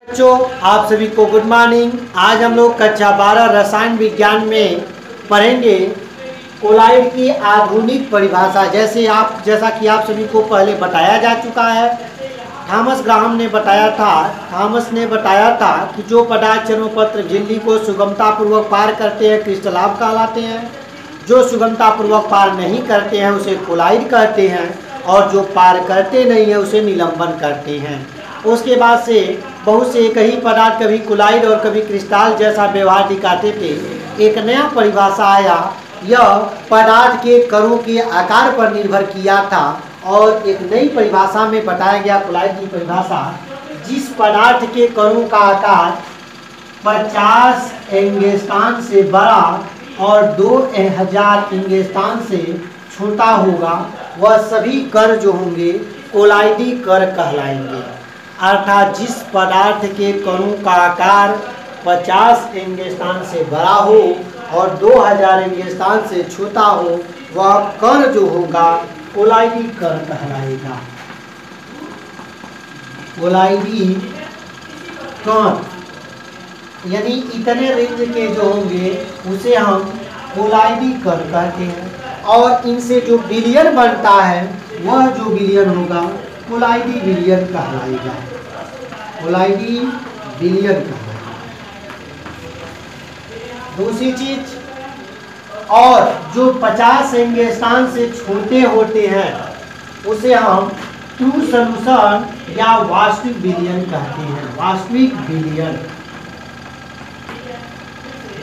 बच्चों, आप सभी को गुड मॉर्निंग। आज हम लोग कक्षा 12 रसायन विज्ञान में पढ़ेंगे कोलाइड की आधुनिक परिभाषा। जैसा कि आप सभी को पहले बताया जा चुका है। थॉमस ग्राहम ने बताया था कि जो पदार्थ चर्मपत्र झिल्ली को सुगमतापूर्वक पार करते हैं क्रिस्टलाभ कहलाते हैं। जो सुगमतापूर्वक पार नहीं करते हैं उसे कोलाइड कहते हैं, और जो पार करते नहीं है उसे निलंबन करते हैं। उसके बाद से बहुत से कई पदार्थ कभी कोलाइड और कभी क्रिस्टल जैसा व्यवहार दिखाते थे। एक नया परिभाषा आया। यह पदार्थ के कणों के आकार पर निर्भर किया था, और एक नई परिभाषा में बताया गया कोलाइड की परिभाषा। जिस पदार्थ के कणों का आकार 50 एंगस्ट्रॉम से बड़ा और 2000 एंगस्ट्रॉम से छोटा होगा, वह सभी कण जो होंगे कोलाइडी कण कहलाएंगे। अर्थात जिस पदार्थ के कणों का आकार 50 एंगस्ट्रॉम से बड़ा हो और 2000 एंगस्ट्रॉम से छोटा हो, वह कण जो होगा कोलाइडी कण कहलाएगा। कोलाइडी कण यानी इतने रेंज के जो होंगे उसे हम कोलाइडी कण कहते हैं, और इनसे जो विलयन बनता है वह जो विलयन होगा कोलाइडी विलयन कहलाएगा। कोलाइडी विलयन कहलाएगा। दूसरी चीज, और जो 50 एंगस्ट्रॉम से छोटे होते हैं उसे हम ट्रू सॉल्यूशन या वास्तविक विलयन कहते हैं। वास्तविक विलयन।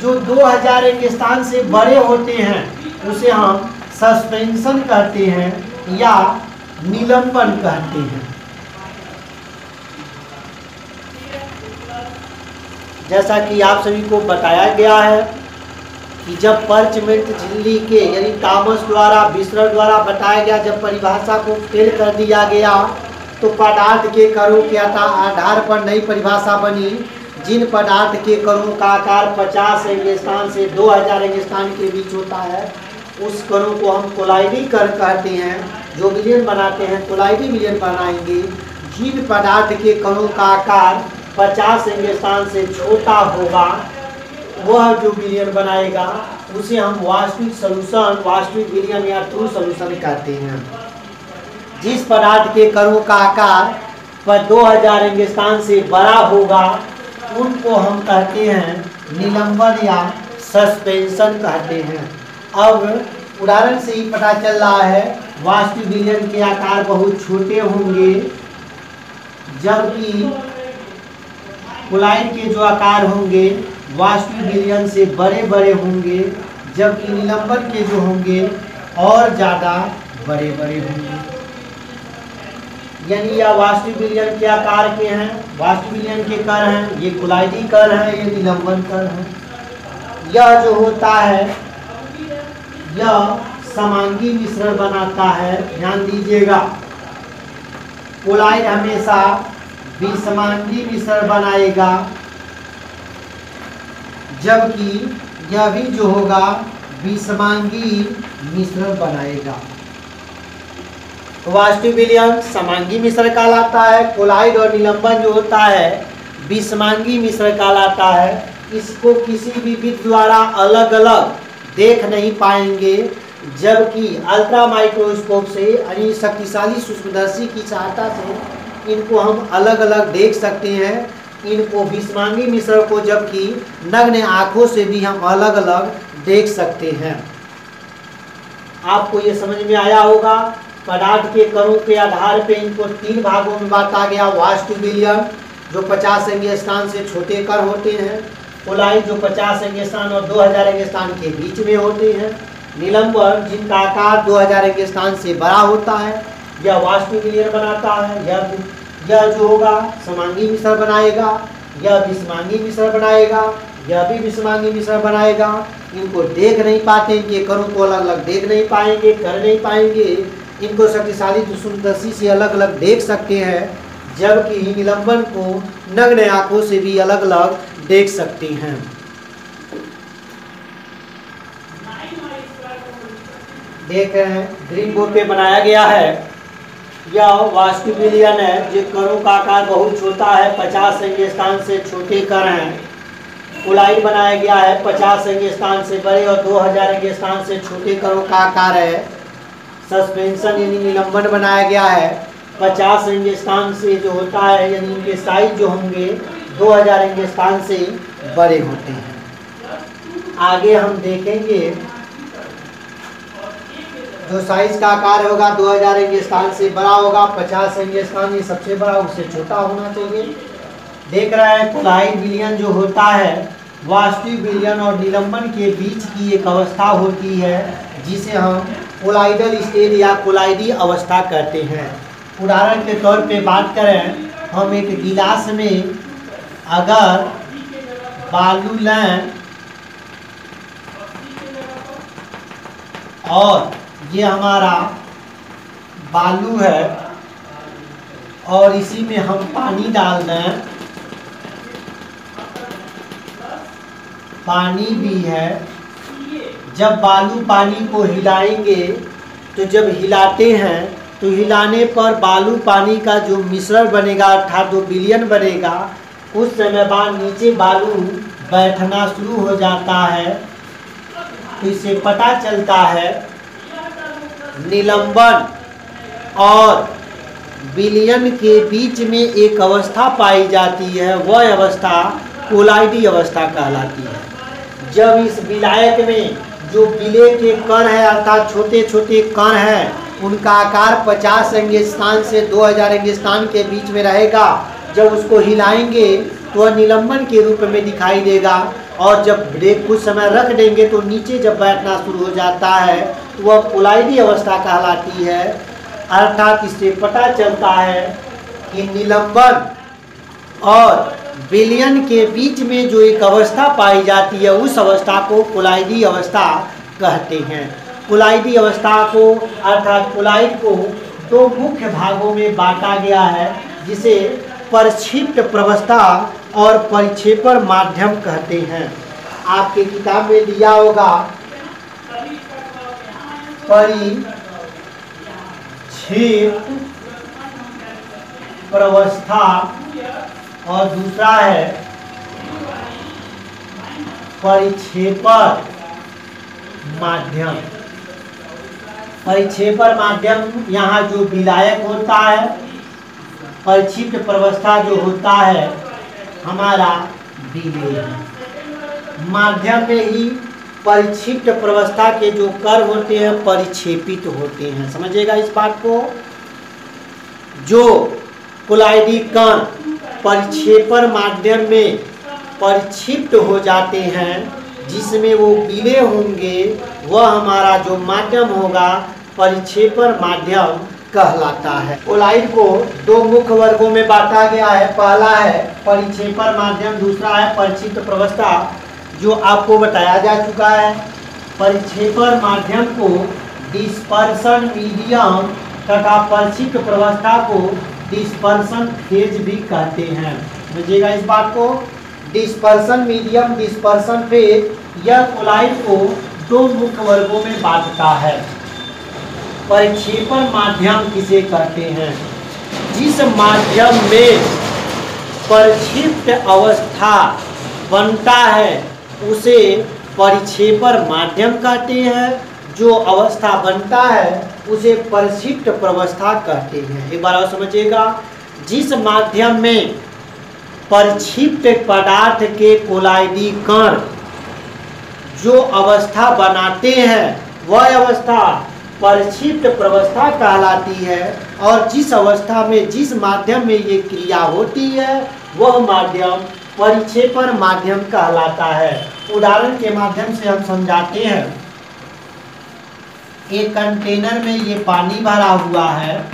जो 2000 एंगस्ट्रॉम से बड़े होते हैं उसे हम सस्पेंशन कहते हैं या निलंबन कहते हैं। जैसा कि आप सभी को बताया गया है कि जब पर्चमेंट झिल्ली के यानी थॉमस द्वारा विसरण द्वारा बताया गया, जब परिभाषा को फेल कर दिया गया तो पदार्थ के कणों के आधार पर नई परिभाषा बनी। जिन पदार्थ के कणों का आकार 50 एंगस्ट्रॉम से 2000 एंगस्ट्रॉम के बीच होता है उस कणों को हम कोलाइडी कण कहते हैं। जो विलयन बनाते हैं कोलाइडी विलयन बनाएंगे। जिन पदार्थ के कणों का आकार 50 एंगस्ट्रॉम से छोटा होगा वह जो विलयन बनाएगा उसे हम वास्तविक सॉल्यूशन, वास्तविक विलयन या ट्रू सॉल्यूशन कहते हैं। जिस पदार्थ के कणों का आकार 2000 एंगस्ट्रॉम से बड़ा होगा उनको हम कहते हैं निलंबन या सस्पेंशन कहते हैं। अब उदाहरण से ही पता चल रहा है वास्तविक विलयन के आकार बहुत छोटे होंगे, जबकि कोलाइड के जो आकार होंगे वास्तविक विलयन से बड़े बड़े होंगे, जबकि निलंबन के जो होंगे और ज़्यादा बड़े बड़े होंगे। यानी यह वास्तविक विलयन के आकार के हैं, वास्तविक विलयन के कण हैं, ये कोलाइडी कण हैं, ये निलंबन कण हैं। यह जो होता है यह समांगी मिश्रण बनाता है। ध्यान दीजिएगा, कोलाइड हमेशा विसमांगी मिश्रण बनाएगा, जबकि यह भी जो होगा विसमांगी मिश्रण बनाएगा। वास्तविक विलयन समांगी मिश्रण कहलाता है। कोलाइड और निलंबन जो होता है विसमांगी मिश्रण कहलाता है। इसको किसी भी विधि द्वारा अलग अलग देख नहीं पाएंगे, जबकि अल्ट्रा माइक्रोस्कोप से यानी शक्तिशाली सूक्ष्मदर्शी की सहायता से इनको हम अलग अलग देख सकते हैं। इनको विसमांगी मिश्रण को जबकि नग्न आंखों से भी हम अलग अलग देख सकते हैं। आपको ये समझ में आया होगा। पदार्थ के कणों के आधार पे इनको 3 भागों में बांटा गया। वास्तविक विलयन जो 50 एंगस्ट्रॉम से छोटे कण होते हैं, कोलाइड जो 50 एंगस्ट्रॉम और 2000 एंगस्ट्रॉम के बीच में होते हैं, निलंबन जिनका आकार 2000 एंगस्ट्रॉम से बड़ा होता है, यह वास्तविक विलयन बनाता है। यह जो होगा समांगी मिश्रण बनाएगा, यह विसमांगी मिश्रण बनाएगा, यह भी विसमांगी मिश्रण बनाएगा। इनको देख नहीं पाते, इनके कणों को अलग अलग देख नहीं पाएंगे, कर नहीं पाएंगे। इनको शक्तिशाली सूक्ष्मदर्शी से अलग अलग देख सकते हैं, जबकि निलंबन को नग्न आंखों से भी अलग अलग देख सकते हैं। देख रहे हैं ग्रीन बोर्ड पे बनाया गया है यह वास्तु विलयन है। जो कणों का आकार बहुत छोटा है, 50 एंगस्ट्रॉम स्थान से छोटे कण हैं। कोलाइड बनाया गया है 50 एंगस्ट्रॉम स्थान से बड़े और 2000 एंगस्ट्रॉम स्थान से छोटे कणों का आकार है। सस्पेंशन यानी निलंबन बनाया गया है 50 एंगस्ट्रॉम स्थान से जो होता है, यानी इनके साइज जो होंगे 2000 एंगस्ट्रॉम स्थान से बड़े होते हैं। आगे हम देखेंगे जो साइज का आकार होगा 2000 एंगस्ट्रॉम स्थान से बड़ा होगा, 50 एंगस्ट्रॉम स्थान ये सबसे बड़ा, उससे छोटा होना चाहिए। देख रहे हैं कोलाइड विलयन जो होता है वास्तविक विलयन और निलंबन के बीच की एक अवस्था होती है जिसे हम कोलाइडल स्टेज या कोलाइडी अवस्था कहते हैं। उदाहरण के तौर पे बात करें, हम एक गिलास में अगर बालू लें और ये हमारा बालू है और इसी में हम पानी डाल दें, पानी भी है। जब बालू पानी को हिलाएंगे तो जब हिलाते हैं तो हिलाने पर बालू पानी का जो मिश्रण बनेगा अर्थात जो विलयन बनेगा, उस समय बाद नीचे बालू बैठना शुरू हो जाता है। तो इससे पता चलता है निलंबन और विलयन के बीच में एक अवस्था पाई जाती है, वह अवस्था कोलाइडी अवस्था कहलाती है। जब इस विलायक में जो विलय के कण है अर्थात छोटे छोटे कण हैं, उनका आकार 50 एंगस्ट्रॉम स्थान से 2000 एंगस्ट्रॉम स्थान के बीच में रहेगा। जब उसको हिलाएंगे तो वह निलंबन के रूप में दिखाई देगा और जब ब्रेक कुछ समय रख देंगे तो नीचे जब बैठना शुरू हो जाता है तो वह कोलाइडी अवस्था कहलाती है। अर्थात इससे पता चलता है कि निलंबन और विलयन के बीच में जो एक अवस्था पाई जाती है उस अवस्था को कोलाइडी अवस्था कहते हैं। कोलाइडी अवस्था को अर्थात कोलाइड को दो मुख्य भागों में बांटा गया है, जिसे परिक्षिप्त प्रवस्था और परिक्षेपण माध्यम कहते हैं। आपके किताब में दिया होगा परिक्षेप प्रवस्था और दूसरा है परिक्षेपण माध्यम। परिक्षेपण माध्यम यहाँ जो विलायक होता है, परिक्षिप्त प्रवस्था जो होता है हमारा विलय है। माध्यम में ही परिक्षिप्त प्रवस्था के जो कण होते हैं परिक्षेपित होते हैं। समझिएगा इस बात को। जो कोलाइडी कण परिक्षेपण माध्यम में परिक्षिप्त हो जाते हैं, जिसमें वो विलय होंगे, वह हमारा जो माध्यम होगा परिक्षेपण माध्यम कहलाता है। कोलाइड को दो मुख्य वर्गों में बांटा गया है। पहला है परिक्षेपण माध्यम, दूसरा है परिक्षिप्त प्रवस्था, जो आपको बताया जा चुका है। परिक्षेपण माध्यम को डिस्पर्सन मीडियम तथा परिक्षिप्त प्रवस्था को डिस्पर्सन फेज भी कहते हैं। समझिएगा इस बात को। डिस्पर्सन मीडियम, डिस्पर्सन फेज, यह कोलाइड को दो मुख्य वर्गों में बांटता है। परिक्षेपण माध्यम किसे कहते हैं? जिस माध्यम में परिक्षिप्त अवस्था बनता है उसे परिक्षेपण माध्यम कहते हैं। जो अवस्था बनता है उसे परिक्षिप्त प्रवस्था कहते हैं। एक बार और समझिएगा। जिस माध्यम में परिक्षिप्त पदार्थ के कोलाइडी कण जो अवस्था बनाते हैं वह अवस्था परिक्षिप्त प्रवस्था कहलाती है, और जिस अवस्था में जिस माध्यम में ये क्रिया होती है वह माध्यम परिक्षेपण माध्यम कहलाता है। उदाहरण के माध्यम से हम समझाते हैं। एक कंटेनर में ये पानी भरा हुआ है,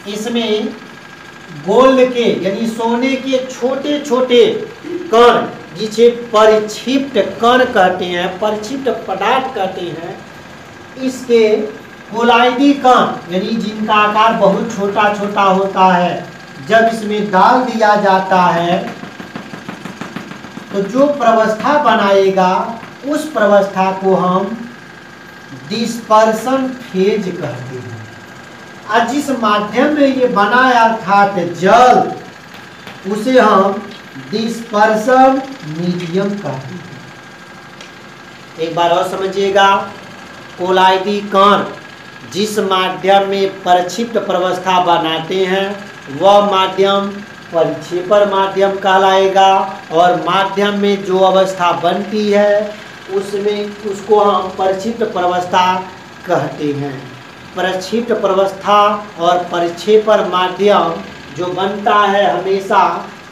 इसमें गोल्ड के यानी सोने के छोटे छोटे कण जिसे परिक्षिप्त कण कहते हैं, परिक्षिप्त पदार्थ कहते हैं, इसके कोलाइडी कण यानी जिनका आकार बहुत छोटा छोटा होता है, जब इसमें डाल दिया जाता है तो जो प्रवस्था बनाएगा उस प्रवस्था को हम डिस्पर्सन फेज कहते हैं। और जिस माध्यम में ये बना है अर्थात जल, उसे हम डिस्पर्सन मीडियम कहते हैं। एक बार और समझिएगा, कोलाइडी कण जिस माध्यम में प्रक्षिप्त प्रवस्था बनाते हैं वह माध्यम परिक्षेपर माध्यम कहलाएगा, और माध्यम में जो अवस्था बनती है उसको हम प्रक्षिप्त प्रवस्था कहते हैं। प्रक्षिप्त प्रवस्था और परिक्षेपर माध्यम जो बनता है हमेशा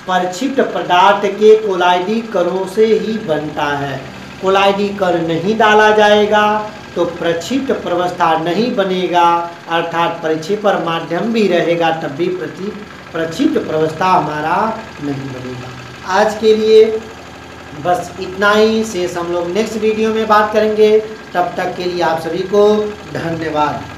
प्रक्षिप्त पदार्थ के कोलाइडी कणों से ही बनता है। कोलाइडी कण नहीं डाला जाएगा तो प्रक्षिप्त प्रवस्था नहीं बनेगा, अर्थात परिक्षेपर माध्यम भी रहेगा तब भी प्रक्षिप्त प्रवस्था हमारा नहीं बनेगा। आज के लिए बस इतना ही, शेष हम लोग नेक्स्ट वीडियो में बात करेंगे। तब तक के लिए आप सभी को धन्यवाद।